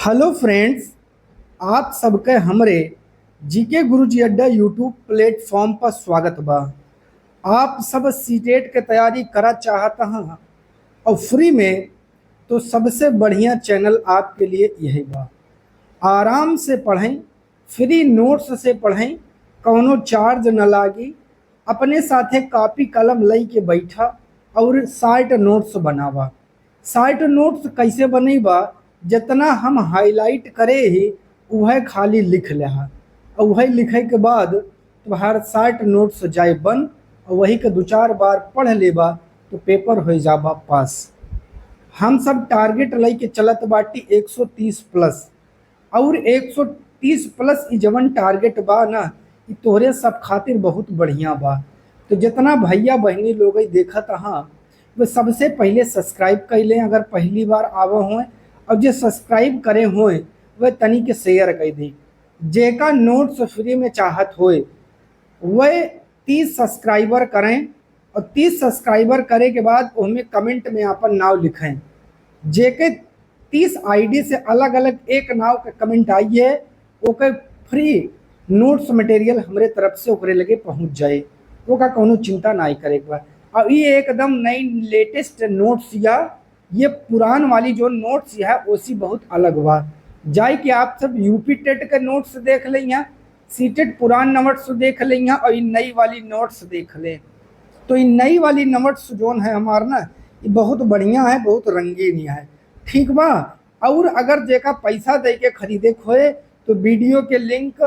Hello friends, आप सबके हमरे जीके गुरुजी अड्डा यूट्यूब प्लेटफॉर्म पर स्वागत बा। आप सब सीटेट के तैयारी करा चाहता हैं और फ्री में, तो सबसे बढ़िया चैनल आपके लिए यही बा। आराम से पढ़ें, फ्री नोट्स से पढ़ें, कौनो चार्ज न लागी। अपने साथे कॉपी कलम लई के बैठा और साइट नोट्स बनावा। साइट नोट्स कैसे बनेबा? जितना हम हाईलाइट करे ही वह खाली लिख लेहा और वही लिखे के बाद तुम्हार साइट नोट्स जाए बन और वही के दो चार बार पढ़ लेबा तो पेपर हो जाबा पास। हम सब टारगेट लई के चलत बाटी 130 प्लस और 130 प्लस ई जवन टारगेट बा ना, ई तोहरे सब खातिर बहुत बढ़िया बा। तो जितना भैया बहनी लोग देखत हाँ वे सबसे पहले सब्सक्राइब कर लें अगर पहली बार आवे हों, और जो सब्सक्राइब करे हों वह तनी के शेयर कर दी। जेका नोट्स फ्री में चाहत होए वह 30 सब्सक्राइबर करें और 30 सब्सक्राइबर करे के बाद उनमें कमेंट में अपन नाम लिखें। जेके 30 आईडी से अलग अलग एक नाव के कमेंट आई है ओके फ्री नोट्स मटेरियल हमरे तरफ से ओकरे लगे पहुंच जाए। ओका कोनो चिंता नहीं करे के बा। और ये एकदम नई लेटेस्ट नोट्स या ये पुरान वाली जो नोट्स है उसी बहुत अलग बा। जाए कि आप सब यूपी टेट के नोट्स देख लें, यहाँ सीटेट पुरान नोट्स देख लें और ये नई वाली नोट्स देख लें। तो ये नई वाली नोट्स जो है हमारा ना, ये बहुत बढ़िया है, बहुत रंगीन है, ठीक बा। और अगर जेका पैसा दे के खरीदे खोए तो वीडियो के लिंक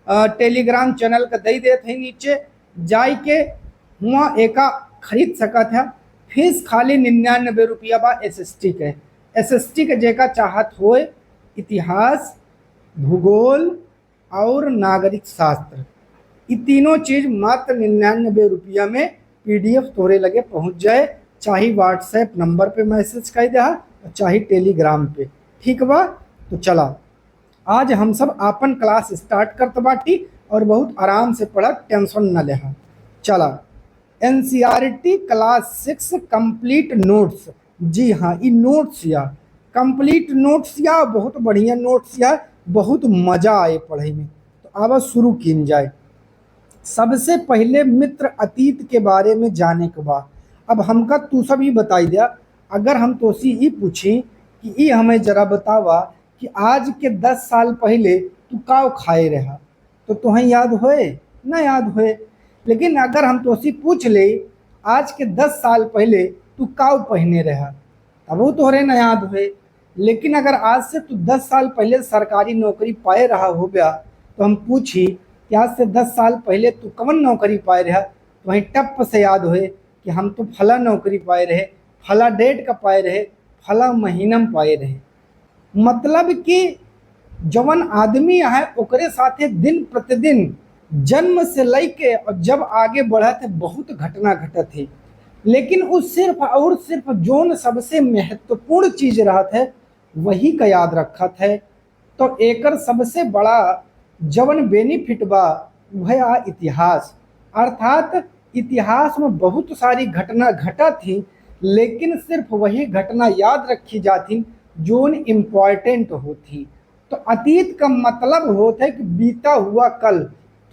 टेलीग्राम चैनल का दे देते हैं नीचे, जाए के वहाँ एका खरीद सकत है। फीस खाली 99 रुपया बा एसएसटी के। एसएसटी के जेका चाहत होए इतिहास, भूगोल और नागरिक शास्त्र, ये तीनों चीज मात्र 99 रुपया में पीडीएफ तोरे लगे पहुंच जाए। चाहे व्हाट्सएप नंबर पे मैसेज कर दे चाहे टेलीग्राम पे, ठीक बा। तो चला आज हम सब आपन क्लास स्टार्ट करत बाटी और बहुत आराम से पढ़त, टेंशन न लेहा। चला एनसीईआरटी क्लास 6 कंप्लीट नोट्स। जी हाँ, ये नोट्स या कंप्लीट नोट्स या बहुत बढ़िया नोट्स या बहुत मजा आए पढ़े में। तो अब शुरू किन जाए। सबसे पहले मित्र अतीत के बारे में जाने के बाद अब हमका तू सब ही बताई दिया। अगर हम तोसी ही पूछी कि ये हमें जरा बतावा कि आज के 10 साल पहले तू का खाए रहा, तो तुम्हें याद होए ना याद होए। लेकिन अगर हम तोसी पूछ ले आज के 10 साल पहले तू का पहने रहा, तब वो तोहरे न याद होए। लेकिन अगर आज से तू 10 साल पहले सरकारी नौकरी पाए रहा हो गया तो हम पूछी कि आज से 10 साल पहले तू कौन नौकरी पाए रहा, तो वहीं टप से याद होए कि हम तो फला नौकरी पाए रहे, फला डेट का पाए रहे, फला महीना में पाए रहे। मतलब कि जवन आदमी है ओकरे साथे दिन प्रतिदिन जन्म से लेके और जब आगे बढ़ा थे बहुत घटना घटत है। लेकिन उस सिर्फ और सिर्फ जोन सबसे महत्वपूर्ण चीज रहा थे वही का याद रखा थे। तो एकर सबसे बड़ा जवन बेनिफिट बा वह आ इतिहास। अर्थात इतिहास में बहुत सारी घटना घटा थी, लेकिन सिर्फ वही घटना याद रखी जाती जोन इम्पॉर्टेंट होती। तो अतीत का मतलब होता है कि बीता हुआ कल,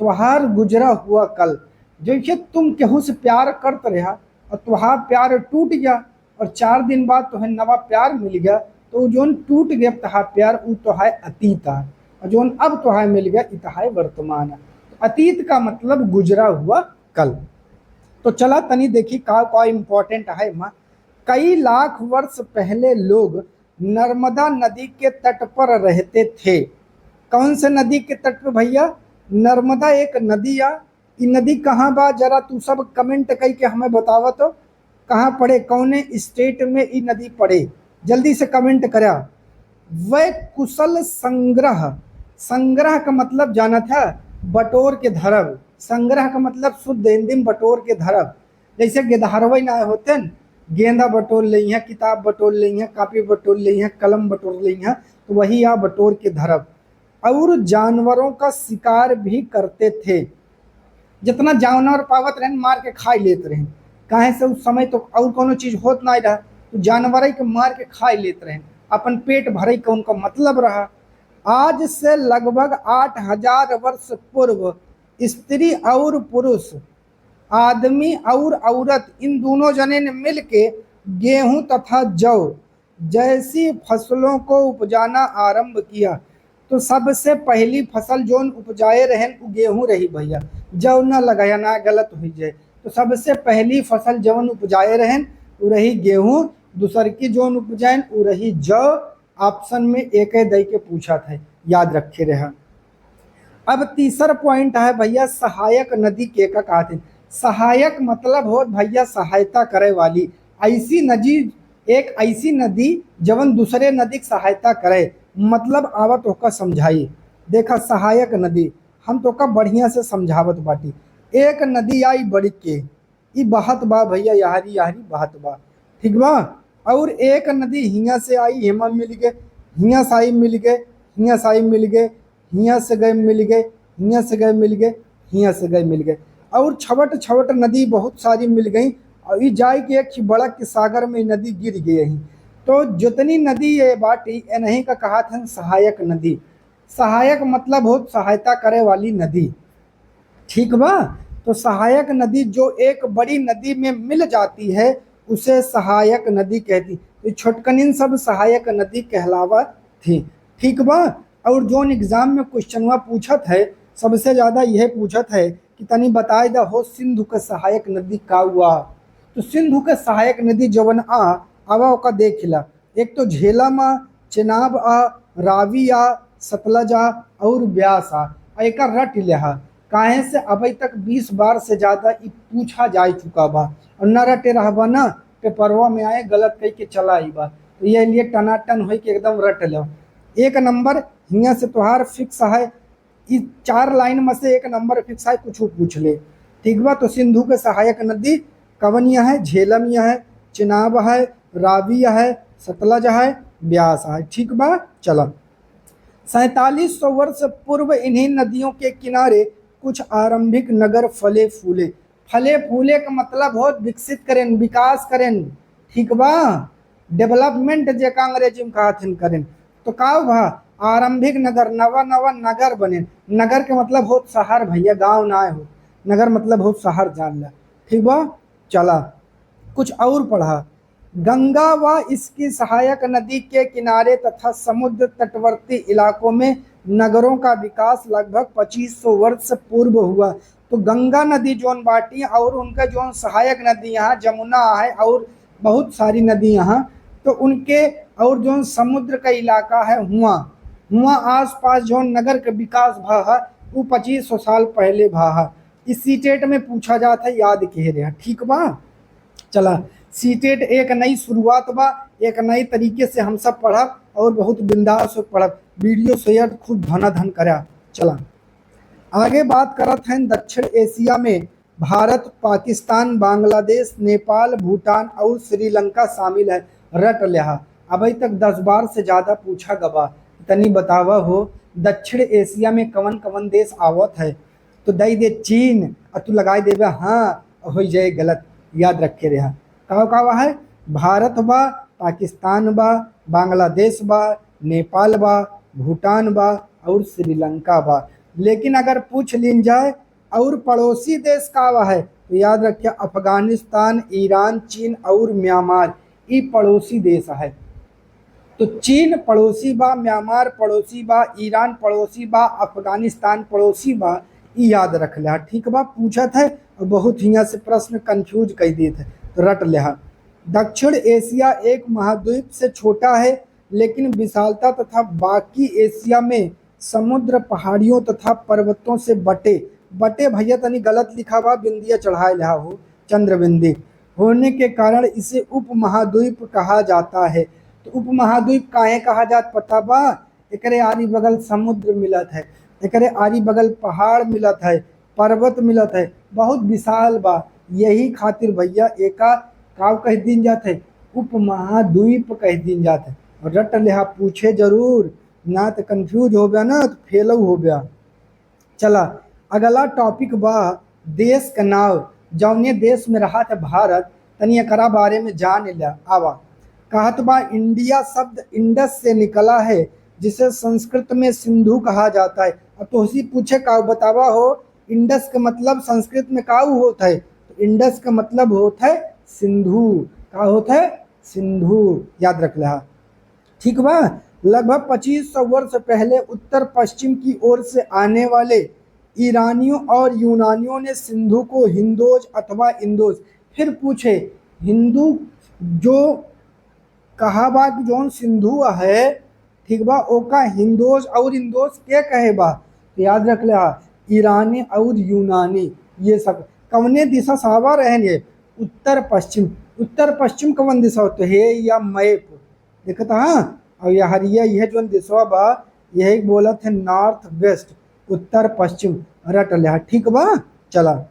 तुहार गुजरा हुआ कल। जैसे तुम केहू से प्यार करते रहा और तुहार प्यार टूट गया और 4 दिन बाद तुम्हें नवा प्यार मिल गया, तो जोन टूट गया तुहार प्यार वो तुहार अतीत है, और जोन अब तुहार मिल गया इतहाय वर्तमान है। तो अतीत का मतलब गुजरा हुआ कल। तो चला तनी देखी का इम्पोर्टेंट है माँ। कई लाख वर्ष पहले लोग नर्मदा नदी के तट पर रहते थे। कौन से नदी के तट पर भैया? नर्मदा एक नदी आ। ये नदी कहाँ बा जरा तू सब कमेंट कई के हमें बतावा तो कहाँ पड़े, कौने स्टेट में ये नदी पड़े, जल्दी से कमेंट करा। वह कुशल संग्रह, संग्रह का मतलब जाना था बटोर के धरब। संग्रह का मतलब शुद्ध हिंदी में बटोर के धरब। जैसे गेदहरवई ना होते न, गेंदा बटोर ली हैं, किताब बटोर ली हैं, कापी बटोर ली हैं, कलम बटोर ली हैं, तो वही आ बटोर के धरब। और जानवरों का शिकार भी करते थे। जितना जानवर पावत रहे मार के खा लेते रहे। काहे से उस समय तो और कोनो चीज होत नहीं रहा, तो जानवर के मार के खा लेते रहे। अपन पेट भरे का उनका मतलब रहा। आज से लगभग 8,000 वर्ष पूर्व स्त्री और पुरुष, आदमी और औरत, इन दोनों जने ने मिलके गेहूं तथा जौ जैसी फसलों को उपजाना आरंभ किया। तो सबसे पहली फसल जोन उपजाए रहन उ गेहूं रही भैया, जौ न लगाया ना गलत हो जाए। तो सबसे पहली फसल जौन उपजाए रहन उ रही गेहूं, दूसर की जोन उपजाए उ रही जौ। ऑप्शन में एक दई के पूछा था, याद रखे रहा। अब तीसरा पॉइंट है भैया, सहायक नदी के का कहते। सहायक मतलब हो भैया सहायता करे वाली, ऐसी नदी, एक ऐसी नदी जवन दूसरे नदी की सहायता करे, मतलब आवत होकर समझाई। देखा सहायक नदी हम तो का बढ़िया से समझावत बाटी। एक नदी आई बड़ी के, ई बहत बा भैया, यारी यारी बहत बा, ठीक बा। और एक नदी हियाँ से आई, हेमा मिल गए, हियाँ से आई मिल गए, हियाँ से आई मिल गए, हियाँ से गए मिल गए, हियाँ से गए मिल गए, हियाँ से गए मिल गए, और छवट छवट नदी बहुत सारी मिल गई। और ये जाए कि एक बड़ा के सागर में नदी गिर गई यहीं। तो जितनी नदी ये बाटी इन्हीं का कहा था सहायक नदी। सहायक मतलब हो सहायता करे वाली नदी, ठीक बा। तो सहायक नदी जो एक बड़ी नदी में मिल जाती है उसे सहायक नदी कहती। तो छोटकनिन सब सहायक नदी कहलावा थी, ठीक बा। और जो एग्जाम में क्वेश्चनवा पूछत है, सबसे ज़्यादा यह पूछत है कि तनी बताए द हो सिंधु के सहायक नदी का हुआ। तो सिंधु के सहायक नदी जवन आवा ओका देख ला। एक तो झेलम आ, चेनाब आ, रावी आ, सतलज आ और ब्यास आ। एक रट लिहा काहे से अभी तक 20 बार से ज़्यादा ई पूछा जा चुका बा, और न रटे रहबा ना पेपरवा में आए गलत कह के चला आई बा। तो ये लिए टनाटन हो के एकदम रट लो। एक नंबर हियाँ से तोहार फिक्स है, इस 4 लाइन में से एक नंबर फिक्स है, कुछ पूछ ले, ठीक बा। तो सिंधु के सहायक नदी कवन यह है, झेलम यह है, चिनाब है, रावी है, सतलज है, ब्यास है, ठीक बा। चला 4700 वर्ष पूर्व इन्हीं नदियों के किनारे कुछ आरंभिक नगर फले फूले। फले फूले का मतलब हो विकसित करें, विकास करें, ठीक बा। डेवलपमेंट जेका अंग्रेजी में कहथिन करें। तो का भा आरंभिक नगर, नवा नवा नगर बने। नगर के मतलब हो शहर भैया, गांव ना हो। नगर मतलब हो शहर, जान ला, ठीक बा। चला कुछ और पढ़ा। गंगा व इसकी सहायक नदी के किनारे तथा समुद्र तटवर्ती इलाकों में नगरों का विकास लगभग 2500 वर्ष पूर्व हुआ। तो गंगा नदी जोन बाटी और उनका जोन सहायक नदी यहाँ जमुना है और बहुत सारी नदी यहाँ, तो उनके और जो समुद्र का इलाका है हुआ हुआ आस पास जो नगर का विकास भा है वो 2500 साल पहले भा है। इस सीटेट में पूछा जाता है, याद कह रहे हैं, ठीक बा। चला सीटेट एक नई शुरुआत बा, एक नई तरीके से हम सब पढ़ब और बहुत बिंदास से पढ़ब। वीडियो शेयर खूब धनाधन करा। चला आगे बात करत हैं दक्षिण एशिया में भारत, पाकिस्तान, बांग्लादेश, नेपाल, भूटान और श्रीलंका शामिल है। रट लिहा, अभी तक 10 बार से ज़्यादा पूछा गवा। तनी बतावा हो दक्षिण एशिया में कवन कवन देश आवत है। तो दई दे चीन और तू लगाई देवे हाँ, हो जाए गलत, याद रखे रहा। का है भारत बा, पाकिस्तान बा, बांग्लादेश बा, नेपाल बा, भूटान बा और श्रीलंका बा। लेकिन अगर पूछ लीन जाए और पड़ोसी देश का है तो याद रखिए अफगानिस्तान, ईरान, चीन और म्यांमार, ये पड़ोसी देश है। तो चीन पड़ोसी बा, म्यांमार पड़ोसी बा, ईरान पड़ोसी बा, अफगानिस्तान पड़ोसी बा, ये याद रख लिया, ठीक बा। पूछत है और बहुत हियाँ से प्रश्न कंफ्यूज कर देते है, तो रट लिया। दक्षिण एशिया एक महाद्वीप से छोटा है लेकिन विशालता तथा बाकी एशिया में समुद्र, पहाड़ियों तथा पर्वतों से बटे भैया तनी गलत लिखा बा, बिंदिया चढ़ाए लिया हो, चंद्रबिंदी होने के कारण इसे उप महाद्वीप कहा जाता है। तो उप महाद्वीप काहे कहा जात पता बा, एकरे आरी बगल समुद्र मिलत है, एकरे आरी बगल पहाड़ मिलत है, पर्वत मिलत है, बहुत विशाल बा। यही खातिर भैया एका काव कह दिन जात है, उप महाद्वीप कह दिन जात है। रट लिहा, पूछे जरूर ना तो कंफ्यूज हो गया ना तो फेल हो गया। चला अगला टॉपिक बा देश का नाव। जौने देश में रहा था भारत, तनी एकरा बारे में जान लिया। आवा कहत बा इंडिया शब्द इंडस से निकला है, जिसे संस्कृत में सिंधु कहा जाता है। अब तो उसी पूछे का बतावा हो इंडस का मतलब संस्कृत में का होता है, तो इंडस का मतलब होता है सिंधु। का होता है? सिंधु। याद रख लिया। ठीक बा। लगभग 2500 वर्ष पहले उत्तर पश्चिम की ओर से आने वाले ईरानियों और यूनानियों ने सिंधु को हिंदोज अथवा इंदोज, फिर पूछे हिंदू जो कहा बा कि जौन सिंधु है, ठीक बा, ओका हिंदोज और इंदोज के कहे बा, तो याद रख लिया ईरानी और यूनानी। ये सब कवने दिशा सावा रहेंगे? उत्तर पश्चिम। उत्तर पश्चिम कवन दिशा होते है या मैप देखता। हाँ, और यह हरिया यह जो दिशा बा यही बोलत है नॉर्थ वेस्ट, उत्तर पश्चिम रट लिया। ठीक बा। चला।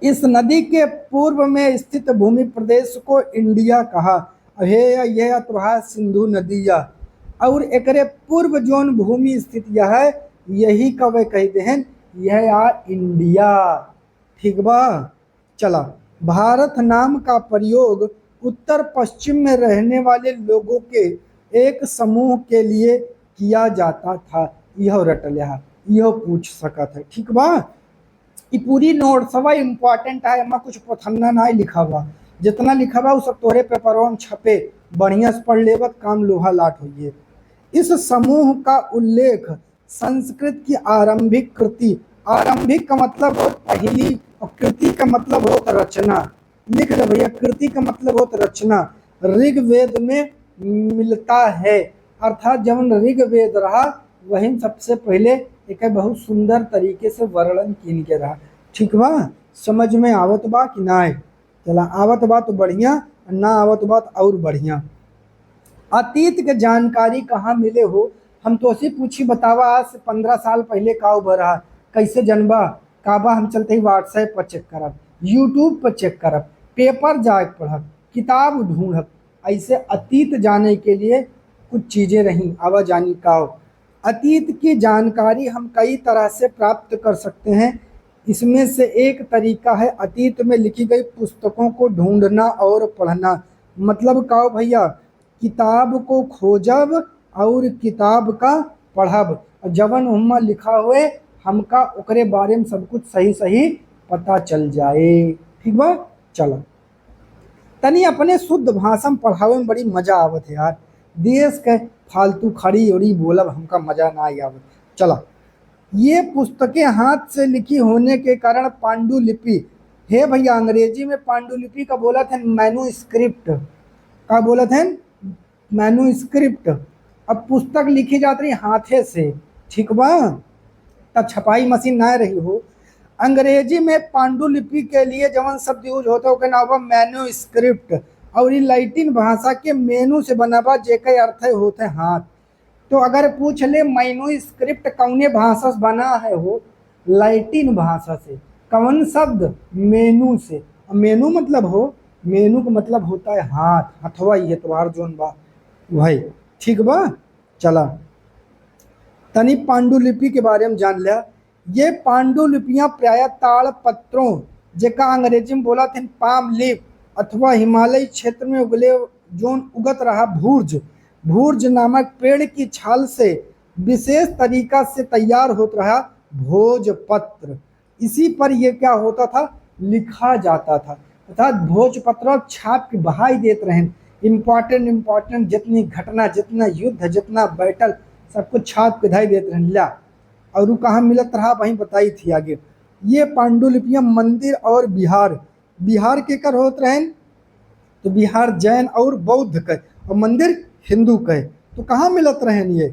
इस नदी के पूर्व में स्थित भूमि प्रदेश को इंडिया कहा। हे यह अतवा सिंधु नदिया और एकरे पूर्व जोन भूमि स्थित यह है, यही कवे कहते हैं यह आ इंडिया। ठीक बा। चला। भारत नाम का प्रयोग उत्तर पश्चिम में रहने वाले लोगों के एक समूह के लिए किया जाता था। यह रट लिया, यह पूछ सकत है। ठीक बा। ये पूरी नोट सवा इम्पोर्टेंट है, एमा कुछ पथन्ना ना लिखा हुआ, जितना लिखा हुआ सब तोरे पेपरों में छपे, बढ़िया से पढ़ लेवत काम लोहा लाट होइए। इस समूह का उल्लेख संस्कृत की आरंभिक कृति, आरंभिक का मतलब हो पहली और कृति का मतलब हो रचना। लिख ले भैया, कृति का मतलब हो रचना, ऋग्वेद में मिलता है। अर्थात जब ऋग्वेद रहा वही सबसे पहले एक बहुत सुंदर तरीके से वर्णन किन के रहा। ठीक बा। समझ में आवत बा कि ना? चला, आवत बा तो बढ़िया, ना आवत बा तो और बढ़िया। अतीत के जानकारी कहाँ मिले हो? हम तो ऐसे पूछी बतावा आज से 15 साल पहले का उभर रहा, कैसे जनबा? काबा हम चलते ही व्हाट्सएप पर चेक करब, यूट्यूब पर चेक करब, पेपर जाके पढ़ब, किताब ढूंढब। ऐसे अतीत जाने के लिए कुछ चीज़ें रहीं, आवा जानी का हो। अतीत की जानकारी हम कई तरह से प्राप्त कर सकते हैं। इसमें से एक तरीका है अतीत में लिखी गई पुस्तकों को ढूंढना और पढ़ना। मतलब का हो भैया, किताब को खोजब और किताब का पढ़ब, जवन उम्मा लिखा हुए हमका ओकरे बारे में सब कुछ सही सही पता चल जाए। ठीक बा। चलो, तनी अपने शुद्ध भाषा में पढ़ावे में बड़ी मजा आवत है यार। देश के फालतू खड़ी उड़ी बोलब हमका मजा ना आवत। चला। ये पुस्तकें हाथ से लिखी होने के कारण पांडुलिपि, हे भैया अंग्रेजी में पांडुलिपि का बोला था मैन्युस्क्रिप्ट, का बोला था मैन्युस्क्रिप्ट। अब पुस्तक लिखी जाती रही हाथे से। ठीक बा। तब छपाई मशीन ना रही हो। अंग्रेजी में पांडुलिपि के लिए जवन शब्द यूज होता है नाम बा मैन्युस्क्रिप्ट, और ये लैटिन भाषा के मेनू से बना बा जेके अर्थ होते हाथ। तो अगर पूछ ले मैन्युस्क्रिप्ट कौने भाषा से बना है हो, लैटिन भाषा से। कौन शब्द? मेनू से। मेनू मतलब हो, मेनू का मतलब होता है हाथ, हथवा ये तुम्हार जोन बा भाई। ठीक बा। चला, तनी पांडुलिपि के बारे में जान लिया। ये पांडुलिपियां प्रायः ताड़ पत्रों, जेका अंग्रेजी में बोला थे पाम लीफ, अथवा हिमालय क्षेत्र में उगले जोन उगत रहा भूर्ज, भूर्ज नामक पेड़ की छाल से विशेष तरीका से तैयार होता रहा भोजपत्र। इसी पर यह क्या होता था? लिखा जाता था। अर्थात भोजपत्र छाप के बहाई देते रहे। इम्पोर्टेंट जितनी घटना, जितना युद्ध, जितना बैटल, सब कुछ छाप के धाई देते रहे। ला और वो कहाँ मिलत रहा वहीं बताई थी आगे। ये पांडुलिपियां मंदिर और बिहार, बिहार के कर होत रहे तो बिहार जैन और बौद्ध के, और मंदिर हिंदू के। तो कहाँ मिलत रहे ये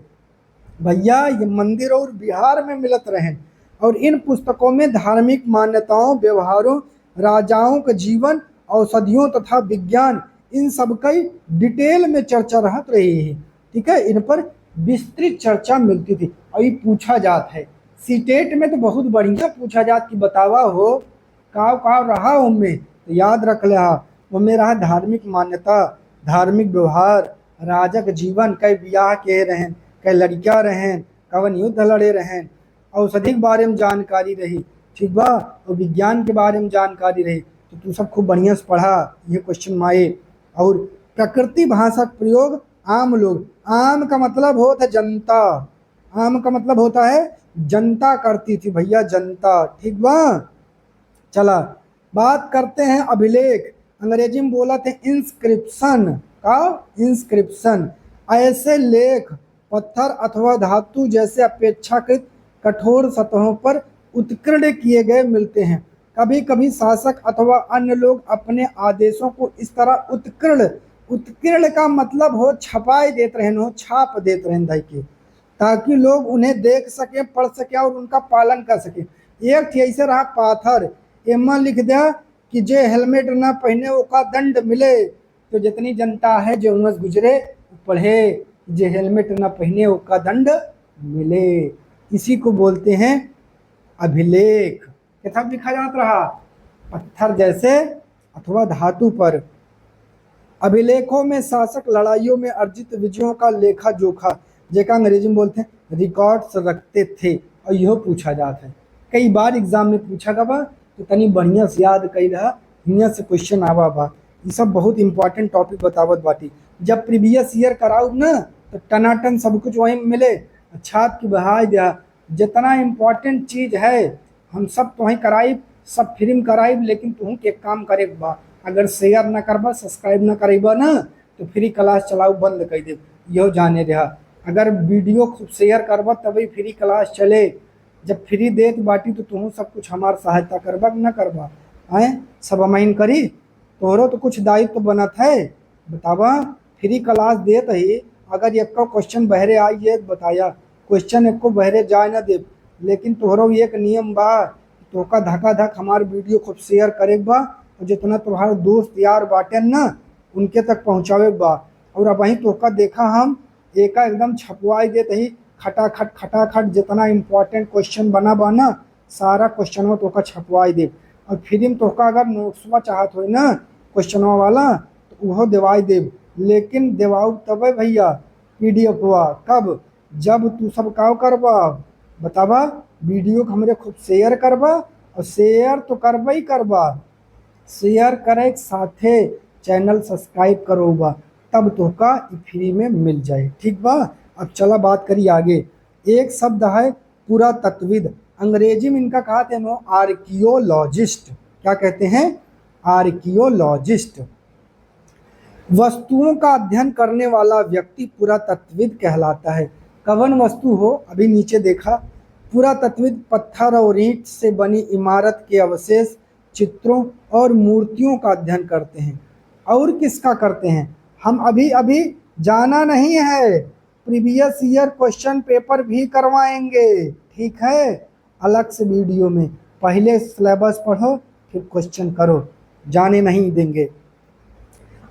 भैया? ये मंदिर और बिहार में मिलत रहे। और इन पुस्तकों में धार्मिक मान्यताओं, व्यवहारों, राजाओं के जीवन, औषधियों तथा विज्ञान, इन सब का डिटेल में चर्चा रहत रही है। ठीक है, इन पर विस्तृत चर्चा मिलती थी। और ये पूछा जात है सीटेट में तो बहुत बढ़िया पूछा जात कि बतावा हो का रहा उनमें, तो याद रख ले उनमें रहा धार्मिक मान्यता, धार्मिक व्यवहार, राजक जीवन, कई ब्याह के रहें, कई लड़कियाँ रहें, कवन युद्ध लड़े रहें, औषधि के बारे में जानकारी रही। ठीक बा। और विज्ञान के बारे में जानकारी रही। तो तू सब खूब बढ़िया से पढ़ा, ये क्वेश्चन माए। और प्रकृति भाषक प्रयोग आम लोग। आम का मतलब होता है जनता, आम का मतलब होता है जनता करती थी भैया, जनता। ठीक बा। चला बात करते हैं अभिलेख। अंग्रेजी में बोला थे इंस्क्रिप्शन का, इंस्क्रिप्शन। ऐसे लेख पत्थर अथवा धातु जैसे अपेक्षाकृत कठोर सतहों पर उत्कीर्ण किए गए मिलते हैं। कभी कभी शासक अथवा अन्य लोग अपने आदेशों को इस तरह उत्कीर्ण, उत्कीर्ण का मतलब हो छपाई देते रहन, हो छाप देते रहन दाई के, ताकि लोग उन्हें देख सके, पढ़ सके और उनका पालन कर सके। एक थी ऐसे रहा पाथर, एमा लिख दिया कि जे हेलमेट ना पहने ओका दंड मिले। तो जितनी जनता है जो उमस गुजरे पढ़े, जे हेलमेट ना पहने ओका दंड मिले। इसी को बोलते हैं अभिलेख। किताब लिखा जाता रहा पत्थर जैसे अथवा धातु पर। अभिलेखों में शासक लड़ाइयों में अर्जित विजयों का लेखा जोखा, जेका अंग्रेजी में बोलते हैं रिकॉर्ड्स रखते थे, और यह पूछा जाता है। कई बार एग्जाम में पूछा गया, तो तनी बढ़िया से याद कई रहा, हियाँ से क्वेश्चन आवा बा। ये सब बहुत इंपॉर्टेंट टॉपिक बतावत बाटी। जब प्रीवियस ईयर कराऊ ना तो टनाटन सब कुछ वहीं मिले, छाप की बहाई दिया। जितना इम्पोर्टेंट चीज़ है हम सब तो वहीं कराई, सब फ्री में कराई, लेकिन तुम के काम करे बा। अगर शेयर ना करबा, सब्सक्राइब ना करेबा ना, तो फ्री क्लास चलाऊ बंद कर दे, यो जाने रहा। अगर वीडियो खूब शेयर करबा तभी फ्री क्लास चले। जब फ्री देत बाटी तो तुम सब कुछ हमार सहायता करबा कि ना करबा, आए सब अमाइन करी। तोहरो तो कुछ दायित्व तो बनत है, बतावा। फ्री क्लास देत ही, अगर एक क्वेश्चन बहरे आई ये बताया, क्वेश्चन एक को बहरे जाए ना दे। लेकिन तोहरो एक नियम बा, तोका धका धक हमार वीडियो खूब शेयर करे बा, और जितना तुम्हारे दोस्त यार बाटे ना उनके तक पहुँचावे बा। और अब वहीं तोका देखा हम एका एकदम छपवाई देते ही, खटाखट जितना इम्पोर्टेंट क्वेश्चन बना बा ना, सारा क्वेश्चन तोका छपवाई दे। और फ्री में तोका अगर नोट्सवा चाहत हो ना क्वेश्चनवा वाला, तो वह दिवाई देव। लेकिन दिवाऊ तब भैया PDF हुआ कब, जब तू सब काव करबा बतावा, वीडियो को हमरे खूब शेयर करबा। और शेयर तो करबा ही करबा, शेयर करे साथे चैनल सब्सक्राइब करोबा, तब तोका फ्री में मिल जाए। ठीक बा। अब चला बात करी आगे। एक शब्द है पुरातत्वविद, अंग्रेजी में इनका कहते हैं आर्कियोलॉजिस्ट। क्या कहते हैं? आर्कियोलॉजिस्ट। वस्तुओं का अध्ययन करने वाला व्यक्ति पुरातत्वविद कहलाता है। कवन वस्तु हो, अभी नीचे देखा। पुरातत्वविद पत्थर और ईंट से बनी इमारत के अवशेष, चित्रों और मूर्तियों का अध्ययन करते हैं। और किसका करते हैं हम अभी अभी जाना नहीं है, प्रीवियस ईयर क्वेश्चन पेपर भी करवाएंगे। ठीक है, अलग से वीडियो में। पहले सिलेबस पढ़ो फिर क्वेश्चन करो, जाने नहीं देंगे।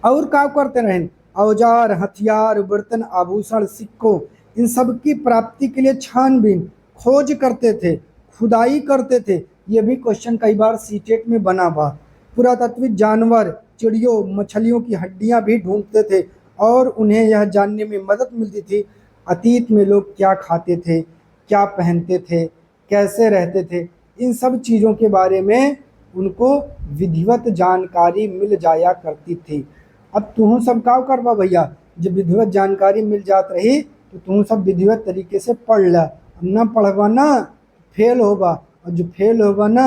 और क्या करते रहें? औजार, हथियार, बर्तन, आभूषण, सिक्कों, इन सब की प्राप्ति के लिए छानबीन, खोज करते थे, खुदाई करते थे। ये भी क्वेश्चन कई बार सीटेट में बना बा। पुरातत्विक जानवर, चिड़ियों, मछलियों की हड्डियां भी ढूंढते थे, और उन्हें यह जानने में मदद मिलती थी अतीत में लोग क्या खाते थे, क्या पहनते थे, कैसे रहते थे। इन सब चीज़ों के बारे में उनको विधिवत जानकारी मिल जाया करती थी। अब तुम सब का करबा भैया, जब विधिवत जानकारी मिल जात रही तो तुम सब विधिवत तरीके से पढ़ ला। अब ना पढ़बा ना फेल होगा, और जो फेल होगा ना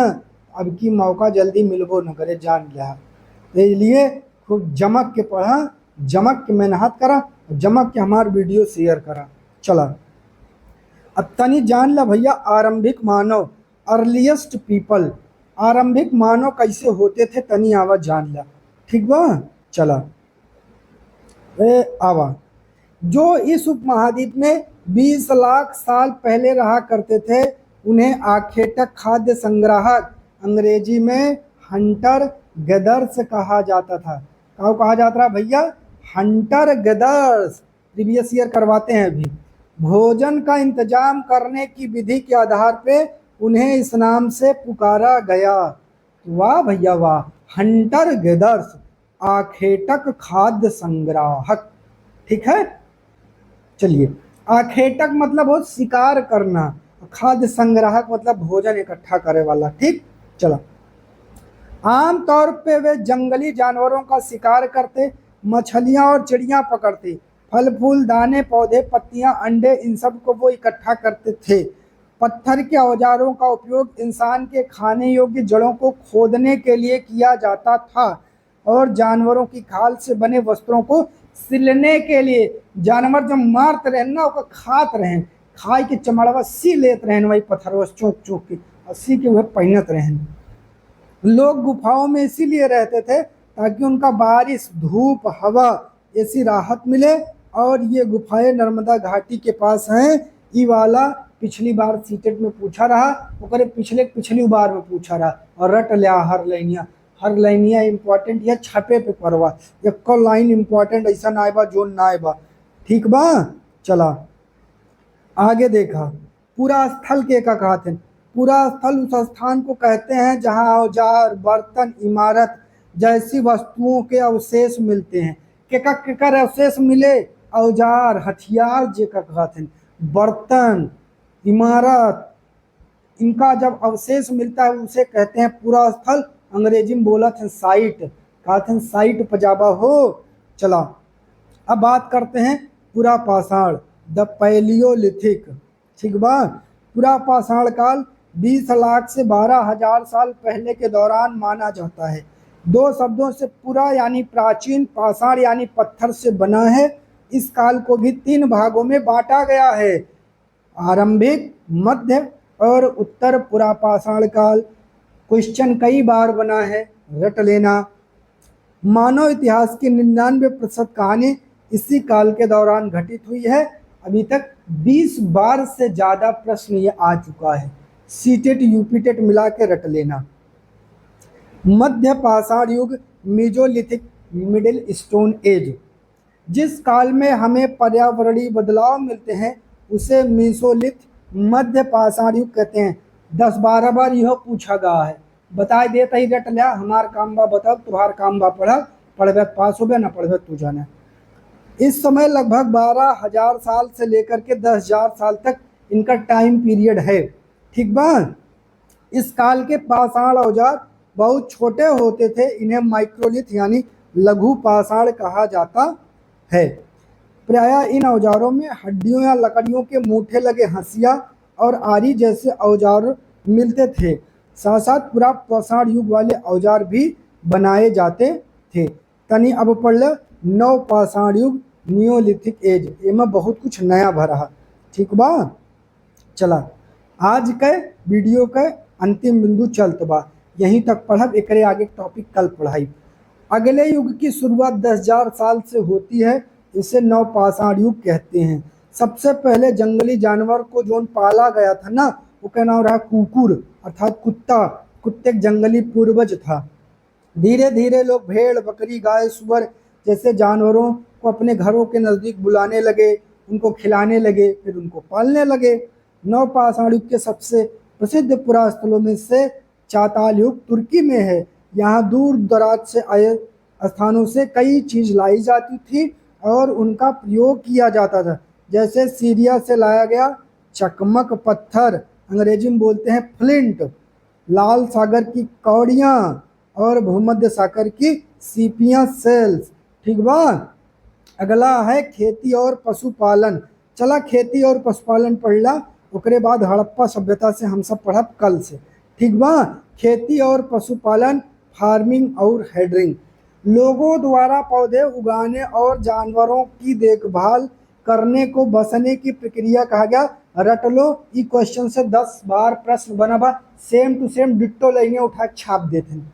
अब की मौका जल्दी मिलबो न करे, जान लिया। इसलिए खूब जमक के पढ़ा, जमक के मेहनत करा, जमक के हमार वीडियो शेयर करा। चला अब तनी जान ला भैया, आरंभिक मानव, अर्लीस्ट पीपल, आरंभिक मानव कैसे होते थे, तनी आवा जान ला। ठीक बा। चला आवा। जो इस उपमहाद्वीप में 20 लाख साल पहले रहा करते थे, उन्हें आखेटक खाद्य संग्राहक, अंग्रेजी में हंटर गैदर्स कहा जाता था। क्या कहा जाता रहा भैया? Hunter gathers. प्रीवियस ईयर करवाते हैं अभी। भोजन का इंतजाम करने की विधि के आधार पे उन्हें इस नाम से पुकारा गया। वाह भैया वाह, हंटर गैदर्स, आखेटक खाद्य संग्राहक। ठीक है। चलिए, आखेटक मतलब हो शिकार करना, खाद्य संग्राहक मतलब भोजन इकट्ठा करे वाला। ठीक। चलो, आमतौर पे वे जंगली जानवरों का शिकार करते मछलियाँ और चिड़ियाँ पकड़ते, फल फूल दाने पौधे पत्तियाँ अंडे इन सब को वो इकट्ठा करते थे। पत्थर के औजारों का उपयोग इंसान के खाने योग्य जड़ों को खोदने के लिए किया जाता था और जानवरों की खाल से बने वस्त्रों को सिलने के लिए। जानवर जब मारते रहे ना ओकर खात रहे, खाई के चमड़वा सी लेत रहे वही पत्थरवा चौंक चौंक के और सी के वह पहनत रहे। लोग गुफाओं में इसीलिए रहते थे ताकि उनका बारिश धूप हवा ऐसी राहत मिले। और ये गुफाएं नर्मदा घाटी के पास हैं। ई वाला पिछली बार सीटेट में पूछा रहा, ओकरे पिछली बार में पूछा रहा और रट लिया हर लाइनिया इंपॉर्टेंट या छपे पे पढ़वा, एक लाइन इंपॉर्टेंट ऐसा ना बा जो ना बा। ठीक बा, चला आगे देखा। पूरा स्थल के का कहते हैं? पूरा स्थल उस स्थान को कहते हैं जहां औजार बर्तन इमारत जैसी वस्तुओं के अवशेष मिलते हैं। केकर अवशेष मिले? औजार हथियार जे का कहते हैं, बर्तन इमारत, इनका जब अवशेष मिलता है उसे कहते हैं पूरा स्थल। अंग्रेजी में बोला थे साइट, कहते हैं साइट पजाबा हो। चला अब बात करते हैं पूरा पाषाण द पैलियोलिथिक। ठीक बा, पूरा पाषाण काल 20 लाख से 12,000 साल पहले के दौरान माना जाता है। दो शब्दों से पूरा यानी प्राचीन, पाषाण यानी पत्थर से बना है। इस काल को भी 3 भागों में बांटा गया है, आरंभिक, मध्य और उत्तर पूरा पाषाण काल। क्वेश्चन कई बार बना है, रट लेना। मानव इतिहास की 99% कहानी इसी काल के दौरान घटित हुई है। अभी तक 20 बार से ज़्यादा प्रश्न ये आ चुका है, सीटेट यूपीटेट मिला के रट लेना। मध्य पाषाण युग मेजोलिथिक मिडिल स्टोन एज। जिस काल में हमें पर्यावरणीय बदलाव मिलते हैं उसे मेसोलिथ मध्य पाषाण युग कहते हैं। 10-12 बार यह पूछा गया है, बताए देता ही रट लिया। हमार काम बा बताओ, तुम्हार काम बा पढ़बे पास हो ना पढ़बे तू जाने। इस समय लगभग 12,000 साल से लेकर के 10,000 साल तक इनका टाइम पीरियड है। ठीक बा, इस काल के पाषाण औजार बहुत छोटे होते थे, इन्हें माइक्रोलिथ यानी लघु पाषाण कहा जाता है। प्रायः इन औजारों में हड्डियों या लकड़ियों के मूठे लगे हंसिया और आरी जैसे औजार मिलते थे। साथ साथ पूरा पाषाण युग वाले औजार भी बनाए जाते थे। तनी अब पढ़ लो नव पाषाण युग नियोलिथिक एज, इनमें बहुत कुछ नया भरा। ठीक बा, चला आज के वीडियो के अंतिम बिंदु चलत बा, यहीं तक पढ़ब, एकरे आगे टॉपिक कल पढ़ाई। अगले युग की शुरुआत 10,000 साल से होती है, इसे नव पाषाण युग कहते हैं। सबसे पहले जंगली जानवर को जो पाला गया था ना, उसका नाम रहा कुकुर अर्थात कुत्ता। कुत्ते जंगली पूर्वज था। धीरे धीरे लोग भेड़ बकरी गाय सुअर जैसे जानवरों को अपने घरों के नज़दीक बुलाने लगे, उनको खिलाने लगे, फिर उनको पालने लगे। नव पाषाण युग के सबसे प्रसिद्ध पुरास्थलों में से चाताल युग तुर्की में है। यहाँ दूर दराज से आए स्थानों से कई चीज़ लाई जाती थी और उनका प्रयोग किया जाता था। जैसे सीरिया से लाया गया चकमक पत्थर, अंग्रेजी में बोलते हैं फ्लिंट, लाल सागर की कौड़ियाँ और भूमध्य सागर की सीपियाँ सेल्स। ठीक बा, अगला है खेती और पशुपालन। चला खेती और पशुपालन पढ़ ला, उसके बाद हड़प्पा सभ्यता से हम सब पढ़ब कल से। ठीक बा, खेती और पशुपालन, फार्मिंग और हेडरिंग। लोगों द्वारा पौधे उगाने और जानवरों की देखभाल करने को बसने की प्रक्रिया कहा गया। रट लो, ई क्वेश्चन से 10 बार प्रश्न बना बा, सेम टू सेम डिट्टो लाइनें उठा छाप देते हैं।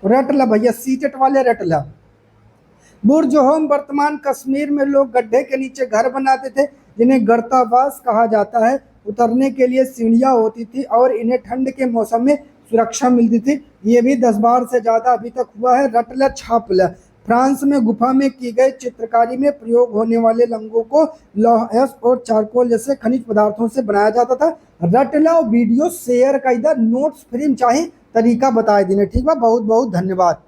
रट ला भैया, सीटेट वाले रट ला। बुर्ज होम, वर्तमान कश्मीर में लोग गड्ढे के नीचे घर बनाते थे जिन्हें गर्तावास कहा जाता है। उतरने के लिए सीढ़ियाँ होती थी और इन्हें ठंड के मौसम में सुरक्षा मिलती थी। ये भी 10 बार से ज़्यादा अभी तक हुआ है, रट ला छाप ला। फ्रांस में गुफा में की गई चित्रकारी में प्रयोग होने वाले लंगों को लौह और चारकोल जैसे खनिज पदार्थों से बनाया जाता था। रट ला, वीडियो शेयर का इधर नोट्स फ्री चाहिए तरीका बताए देने। ठीक बा, बहुत बहुत धन्यवाद।